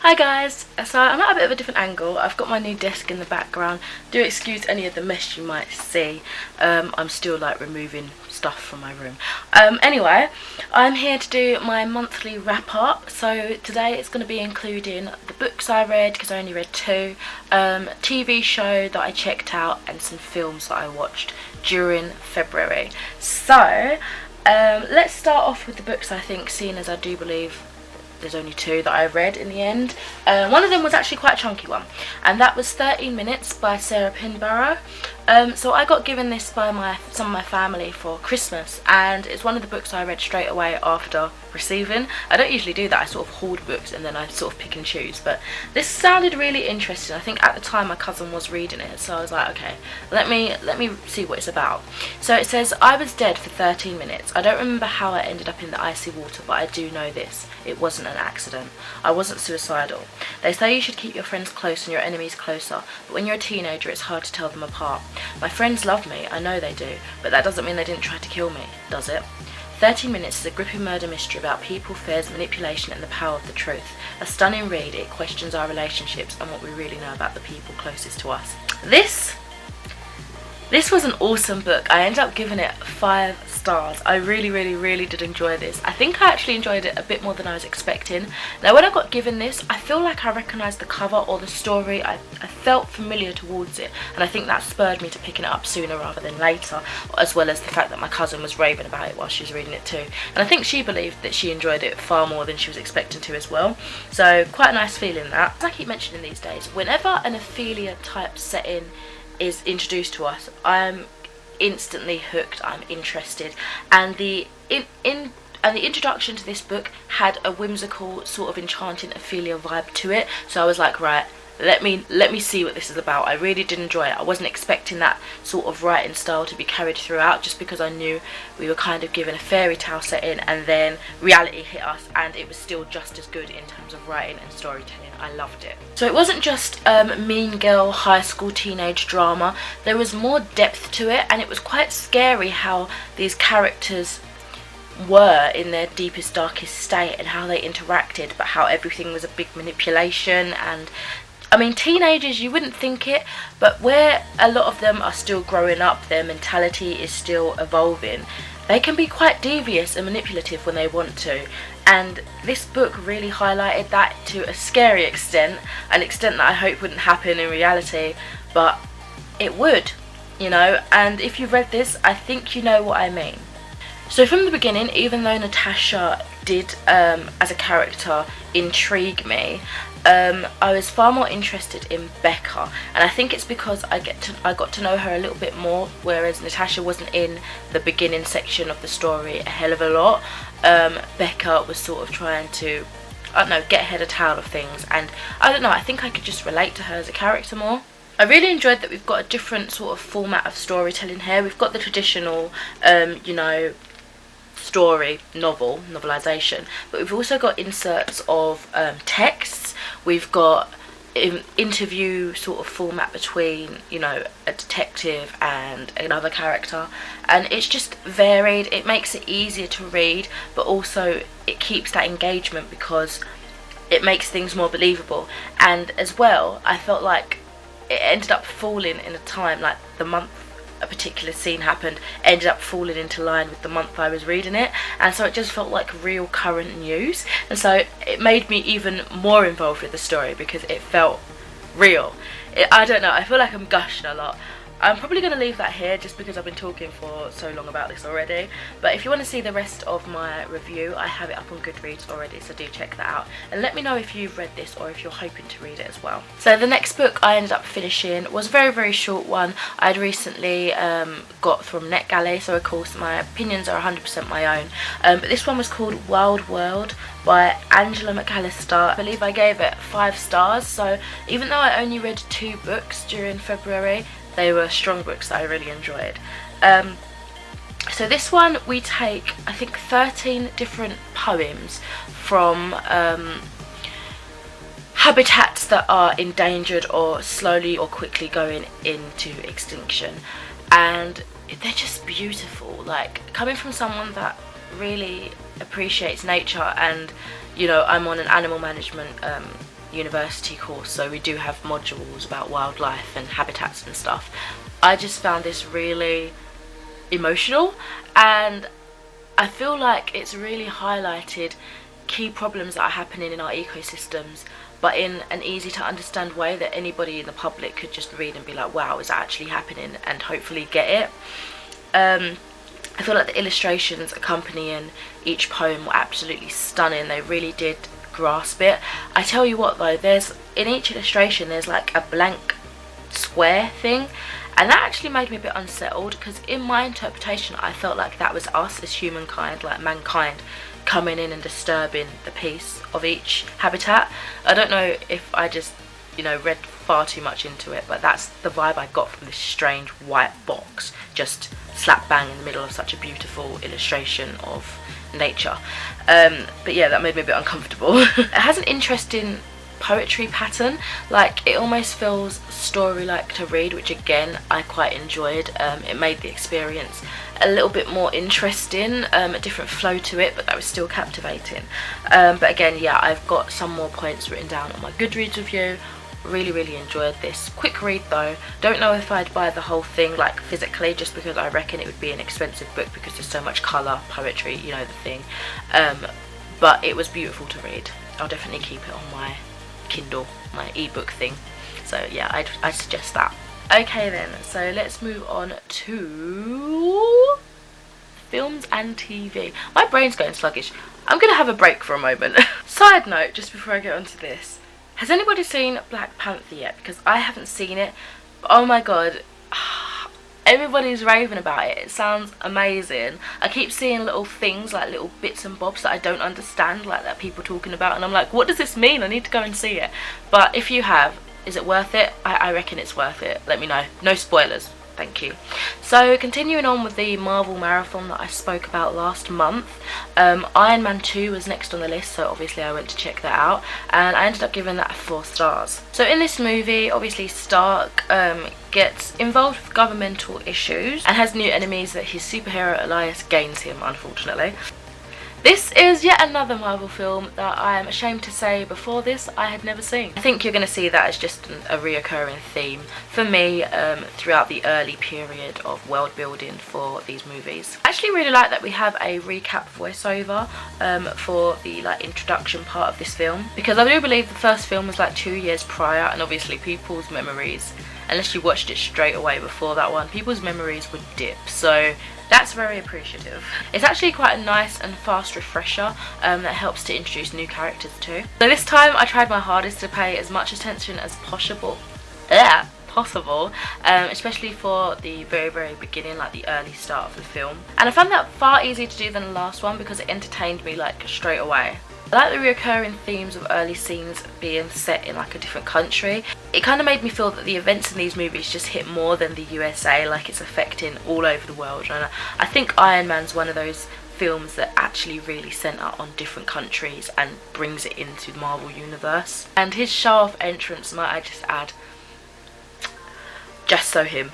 Hi guys, so I'm at a bit of a different angle. I've got my new desk in the background. Do excuse any of the mess you might see. I'm still like removing stuff from my room. Anyway, I'm here to do my monthly wrap up. So today it's going to be including the books I read, because I only read 2, TV show that I checked out, and some films that I watched during February. So let's start off with the books, I think, seeing as I do believe there's only 2 that I read in the end. One of them was actually quite a chunky one, and that was 13 Minutes by Sarah Pinborough. So I got given this by some of my family for Christmas, and it's one of the books I read straight away after receiving. I don't usually do that. I sort of hoard books and then I sort of pick and choose, but this sounded really interesting. I think at the time my cousin was reading it, so I was like, okay, let me see what it's about. So it says, I was dead for 13 minutes. I don't remember how I ended up in the icy water, but I do know this: it wasn't an accident. I wasn't suicidal. They say you should keep your friends close and your enemies closer, but when you're a teenager it's hard to tell them apart. My friends love me, I know they do, but that doesn't mean they didn't try to kill me, does it? 13 Minutes is a gripping murder mystery about people, fears, manipulation and the power of the truth. A stunning read, it questions our relationships and what we really know about the people closest to us. This was an awesome book. I ended up giving it 5 stars. I really did enjoy this. I think I actually enjoyed it a bit more than I was expecting. Now when I got given this, I feel like I recognised the cover or the story. I felt familiar towards it, and I think that spurred me to picking it up sooner rather than later, as well as the fact that my cousin was raving about it while she was reading it too. And I think she believed that she enjoyed it far more than she was expecting to as well. So quite a nice feeling that. As I keep mentioning these days, whenever an Ophelia type setting is introduced to us, I'm instantly hooked. I'm interested, and the introduction to this book had a whimsical sort of enchanting Ophelia vibe to it, so I was like, right, let me see what this is about. I really did enjoy it. I wasn't expecting that sort of writing style to be carried throughout, just because I knew we were kind of given a fairy tale setting and then reality hit us, and it was still just as good in terms of writing and storytelling. I loved it. So it wasn't just mean girl high school teenage drama. There was more depth to it, and it was quite scary how these characters were in their deepest, darkest state and how they interacted, but how everything was a big manipulation. And I mean, teenagers, you wouldn't think it, but where a lot of them are still growing up, their mentality is still evolving, they can be quite devious and manipulative when they want to. And this book really highlighted that to a scary extent, an extent that I hope wouldn't happen in reality, but it would, you know. And if you've read this, I think you know what I mean. So from the beginning, even though Natasha did, as a character, intrigue me, I was far more interested in Becca, and I think it's because I got to know her a little bit more, whereas Natasha wasn't in the beginning section of the story a hell of a lot. Becca was sort of trying to, I don't know, get ahead of town of things, and I don't know, I think I could just relate to her as a character more. I really enjoyed that we've got a different sort of format of storytelling here. We've got the traditional, you know, story, novelization, but we've also got inserts of texts. We've got interview sort of format between, you know, a detective and another character, and it's just varied. It makes it easier to read, but also it keeps that engagement because it makes things more believable. And as well, I felt like it ended up falling in a time, like the month a particular scene happened ended up falling into line with the month I was reading it, and so it just felt like real current news, and so it made me even more involved with the story because it felt real. I don't know, I feel like I'm gushing a lot. I'm probably going to leave that here just because I've been talking for so long about this already, but if you want to see the rest of my review, I have it up on Goodreads already, so do check that out, and let me know if you've read this or if you're hoping to read it as well. So the next book I ended up finishing was a very short one. I'd recently got from NetGalley, so of course my opinions are 100% my own, but this one was called Wild World by Angela McAllister. I believe I gave it 5 stars, so even though I only read 2 books during February, they were strong books that I really enjoyed. So this one, we take, I think, 13 different poems from habitats that are endangered or slowly or quickly going into extinction, and they're just beautiful. Like, coming from someone that really appreciates nature, and, you know, I'm on an animal management university course, so we do have modules about wildlife and habitats and stuff. I just found this really emotional, and I feel like it's really highlighted key problems that are happening in our ecosystems, but in an easy to understand way that anybody in the public could just read and be like, wow, is that actually happening, and hopefully get it. I feel like the illustrations accompanying each poem were absolutely stunning. They really did grasp it. I tell you what though, there's in each illustration there's like a blank square thing, and that actually made me a bit unsettled, because in my interpretation I felt like that was us as humankind, like mankind, coming in and disturbing the peace of each habitat. I don't know if I just, you know, read far too much into it, but that's the vibe I got from this strange white box just slap bang in the middle of such a beautiful illustration of nature. But yeah, that made me a bit uncomfortable. It has an interesting poetry pattern, like it almost feels story-like to read, which again I quite enjoyed. It made the experience a little bit more interesting, a different flow to it, but that was still captivating. But again, yeah, I've got some more points written down on my Goodreads review. Really enjoyed this. Quick read though. Don't know if I'd buy the whole thing like physically, just because I reckon it would be an expensive book because there's so much colour, poetry, you know the thing. But it was beautiful to read. I'll definitely keep it on my Kindle, my ebook thing. So yeah, I'd suggest that. Okay then, so let's move on to films and TV. My brain's going sluggish. I'm gonna have a break for a moment. Side note, just before I get onto this, has anybody seen Black Panther yet? Because I haven't seen it. Oh my god, everybody's raving about it. It sounds amazing. I keep seeing little things, like little bits and bobs that I don't understand, like that people talking about, and I'm like, what does this mean? I need to go and see it. But if you have, is it worth it? I reckon it's worth it. Let me know. No spoilers. Thank you. So continuing on with the Marvel marathon that I spoke about last month, Iron Man 2 was next on the list, so obviously I went to check that out, and I ended up giving that 4 stars. So in this movie, obviously Stark gets involved with governmental issues and has new enemies that his superhero alliance gains him, unfortunately. This is yet another Marvel film that I am ashamed to say before this I had never seen. I think you're going to see that as just a reoccurring theme for me throughout the early period of world building for these movies. I actually really like that we have a recap voiceover for the introduction part of this film, because I do believe the first film was like 2 years prior, and obviously people's memories, unless you watched it straight away before that one, people's memories would dip, so that's very appreciative. It's actually quite a nice and fast refresher that helps to introduce new characters too. So this time I tried my hardest to pay as much attention as possible, especially for the very beginning, like the early start of the film. And I found that far easier to do than the last one because it entertained me like straight away. I like the recurring themes of early scenes being set in like a different country. It kind of made me feel that the events in these movies just hit more than the USA, like it's affecting all over the world. And I think Iron Man's one of those films that actually really centre on different countries and brings it into the Marvel universe. And his show-off entrance, might I just add, just so him.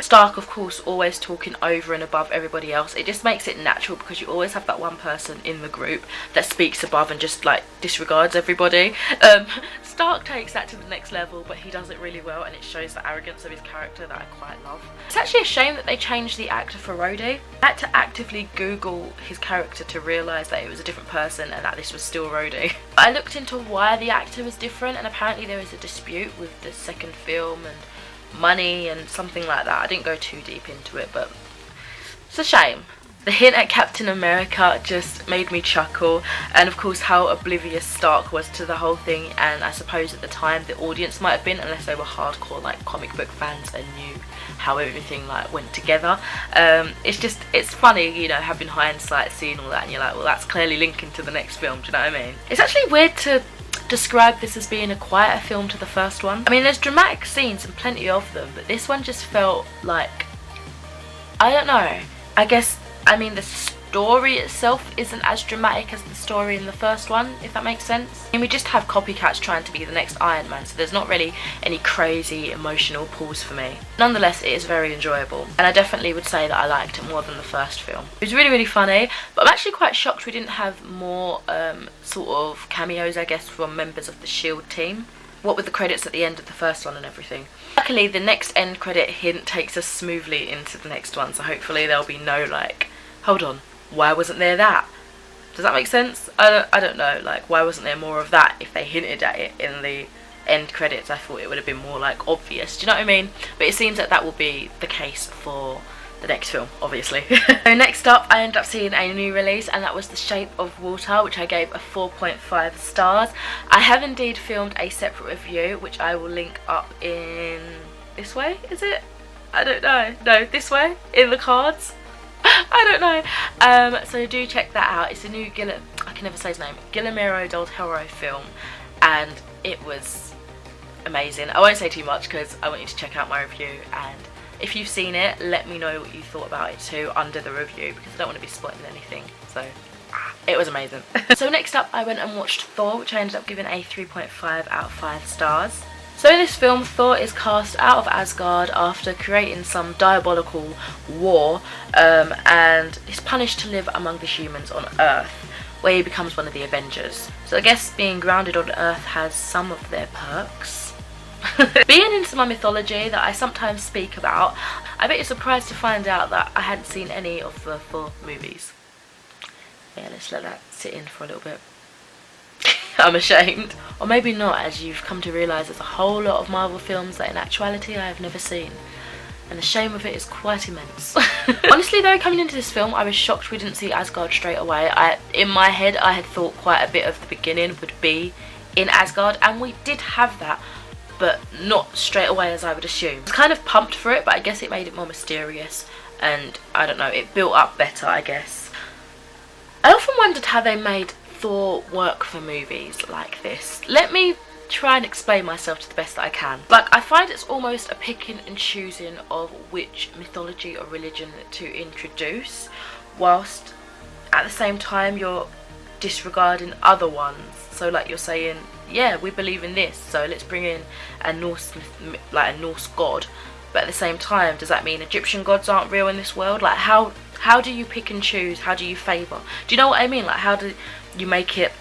Stark, of course, always talking over and above everybody else. It just makes it natural because you always have that one person in the group that speaks above and just like disregards everybody. Stark takes that to the next level, but he does it really well, and it shows the arrogance of his character that I quite love. It's actually a shame that they changed the actor for Howdee-haie. I had to actively Google his character to realise that it was a different person and that this was still Howdee-haie. I looked into why the actor was different, and apparently there was a dispute with the second film and money and something like that. I didn't go too deep into it, but it's a shame. The hint at Captain America just made me chuckle, and of course how oblivious Stark was to the whole thing, and I suppose at the time the audience might have been, unless they were hardcore like comic book fans and knew how everything like went together. It's funny, you know, having hindsight, seeing all that, and you're like, well, that's clearly linking to the next film, do you know what I mean? It's actually weird to describe this as being a quieter film to the first one. I mean, there's dramatic scenes and plenty of them, but this one just felt like, I don't know, I guess, I mean, the story itself isn't as dramatic as the story in the first one, if that makes sense. And we just have copycats trying to be the next Iron Man, so there's not really any crazy emotional pulls for me. Nonetheless, it is very enjoyable, and I definitely would say that I liked it more than the first film. It was really, really funny, but I'm actually quite shocked we didn't have more sort of cameos, I guess, from members of the S.H.I.E.L.D. team. What with the credits at the end of the first one and everything. Luckily, the next end credit hint takes us smoothly into the next one, so hopefully there'll be no like, hold on, why wasn't there that? Does that make sense? I don't know, like, why wasn't there more of that if they hinted at it in the end credits? I thought it would have been more like obvious, do you know what I mean? But it seems that that will be the case for the next film, obviously. So next up, I ended up seeing a new release, and that was The Shape of Water, which I gave a 4.5 stars. I have indeed filmed a separate review, which I will link up in this way, is it? I don't know. No, this way, in the cards. I don't know. So do check that out. It's a new I can never say his name, Guillermo del Toro film, and it was amazing. I won't say too much because I want you to check out my review, and if you've seen it, let me know what you thought about it too under the review, because I don't want to be spoiling anything. So it was amazing. So next up, I went and watched Thor, which I ended up giving a 3.5 out of 5 stars. So in this film, Thor is cast out of Asgard after creating some diabolical war, and is punished to live among the humans on Earth, where he becomes one of the Avengers. So I guess being grounded on Earth has some of their perks. Being into my mythology that I sometimes speak about, I bet you're surprised to find out that I hadn't seen any of the Thor movies. Yeah, let's let that sit in for a little bit. I'm ashamed. Or maybe not, as you've come to realise there's a whole lot of Marvel films that in actuality I have never seen. And the shame of it is quite immense. Honestly though, coming into this film, I was shocked we didn't see Asgard straight away. In my head, I had thought quite a bit of the beginning would be in Asgard, and we did have that, but not straight away as I would assume. I was kind of pumped for it, but I guess it made it more mysterious, and I don't know, it built up better, I guess. I often wondered how they made Thor work for movies like this. Let me try and explain myself to the best that I can. Like, I find it's almost a picking and choosing of which mythology or religion to introduce, whilst at the same time you're disregarding other ones. So like you're saying, yeah, we believe in this, so let's bring in a Norse god, but at the same time, does that mean Egyptian gods aren't real in this world? Like, how do you pick and choose? How do you favour? Do you know what I mean? Like, how do you make it?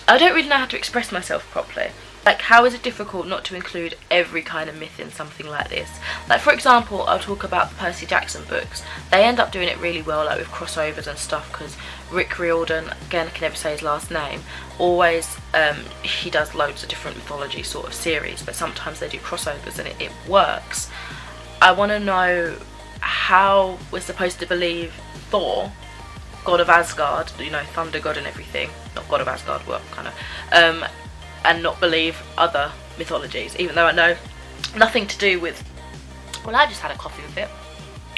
I don't really know how to express myself properly. Like, how is it difficult not to include every kind of myth in something like this? Like, for example, I'll talk about the Percy Jackson books. They end up doing it really well, like with crossovers and stuff, because Rick Riordan, again I can never say his last name, always, he does loads of different mythology sort of series, but sometimes they do crossovers and it works. I want to know how we're supposed to believe Thor, god of Asgard, you know, thunder god and everything, not god of Asgard, well, kind of, and not believe other mythologies, even though I know nothing to do with, well, I just had a coffee with it,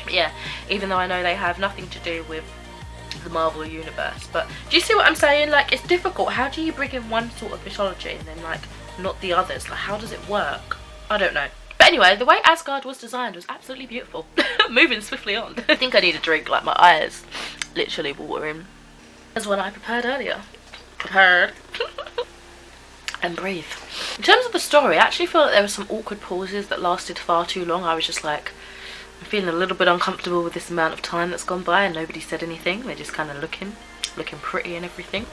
but yeah, even though I know they have nothing to do with the Marvel universe. But do you see what I'm saying? Like, it's difficult. How do you bring in one sort of mythology and then like not the others? Like, how does it work? I don't know. But anyway, the way Asgard was designed was absolutely beautiful. Moving swiftly on. I think I need a drink, like my eyes literally watering. As one I prepared earlier. And breathe. In terms of the story, I actually feel like there were some awkward pauses that lasted far too long. I was just like, I'm feeling a little bit uncomfortable with this amount of time that's gone by and nobody said anything. They're just kind of looking pretty and everything.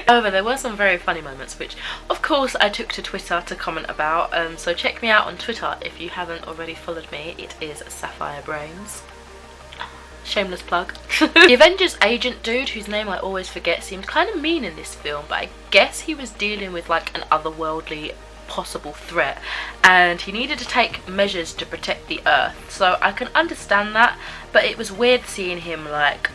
However, there were some very funny moments, which of course I took to Twitter to comment about. So check me out on Twitter if you haven't already followed me. It is Sapphire Brains. Shameless plug. The Avengers agent dude, whose name I always forget, seemed kind of mean in this film, but I guess he was dealing with like an otherworldly possible threat and he needed to take measures to protect the Earth, so I can understand that, but it was weird seeing him like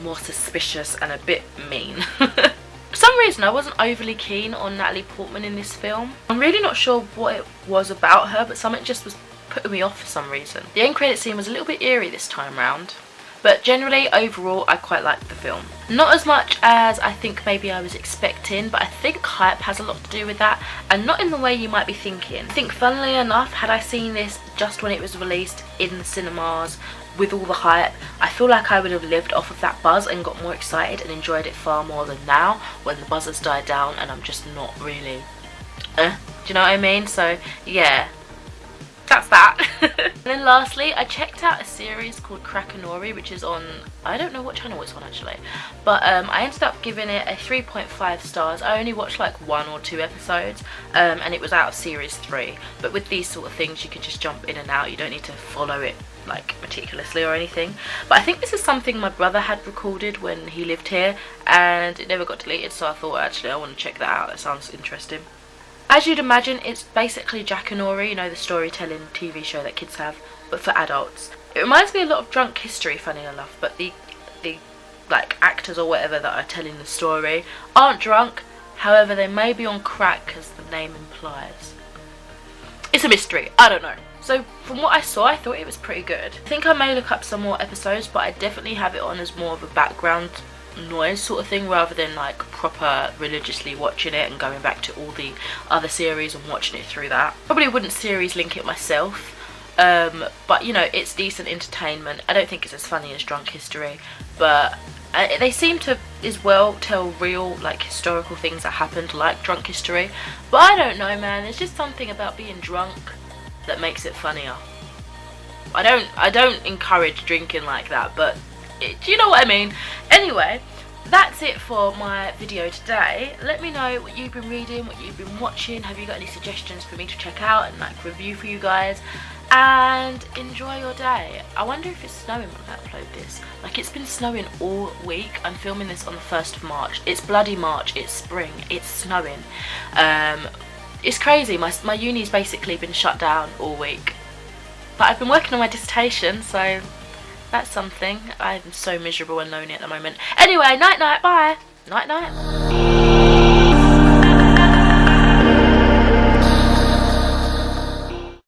more suspicious and a bit mean. For some reason I wasn't overly keen on Natalie Portman in this film. I'm really not sure what it was about her, but something just was putting me off for some reason. The end credit scene was a little bit eerie this time round, but generally overall I quite liked the film. Not as much as I think maybe I was expecting, but I think hype has a lot to do with that, and not in the way you might be thinking. I think funnily enough, had I seen this just when it was released in the cinemas with all the hype, I feel like I would have lived off of that buzz and got more excited and enjoyed it far more than now when the buzz has died down and I'm just not really do you know what I mean? So yeah, that's that. And then lastly, I checked out a series called Crackanory, which is on, I don't know what channel it's on actually, but I ended up giving it a 3.5 stars. I only watched like 1 or 2 episodes, and it was out of series 3. But with these sort of things, you can just jump in and out. You don't need to follow it like meticulously or anything. But I think this is something my brother had recorded when he lived here, and it never got deleted, so I thought actually I want to check that out. That sounds interesting. As you'd imagine, it's basically Crackanory, you know, the storytelling TV show that kids have, but for adults. It reminds me a lot of Drunk History, funny enough, but the like actors or whatever that are telling the story aren't drunk. However, they may be on crack, as the name implies. It's a mystery, I don't know. So from what I saw, I thought it was pretty good. I think I may look up some more episodes, but I definitely have it on as more of a background noise sort of thing, rather than like proper religiously watching it and going back to all the other series and watching it through that. Probably wouldn't series link it myself, but you know, it's decent entertainment. I don't think it's as funny as Drunk History, but they seem to as well tell real like historical things that happened like Drunk History. But I don't know, man, there's just something about being drunk that makes it funnier. I don't encourage drinking like that, but do you know what I mean? Anyway, that's it for my video today. Let me know what you've been reading, what you've been watching. Have you got any suggestions for me to check out and like review for you guys? And enjoy your day. I wonder if it's snowing when I upload this. Like, it's been snowing all week. I'm filming this on the 1st of March. It's bloody March. It's spring. It's snowing. It's crazy. My uni's basically been shut down all week. But I've been working on my dissertation, so that's something. I'm so miserable and lonely at the moment. Anyway, night night, bye. Night night.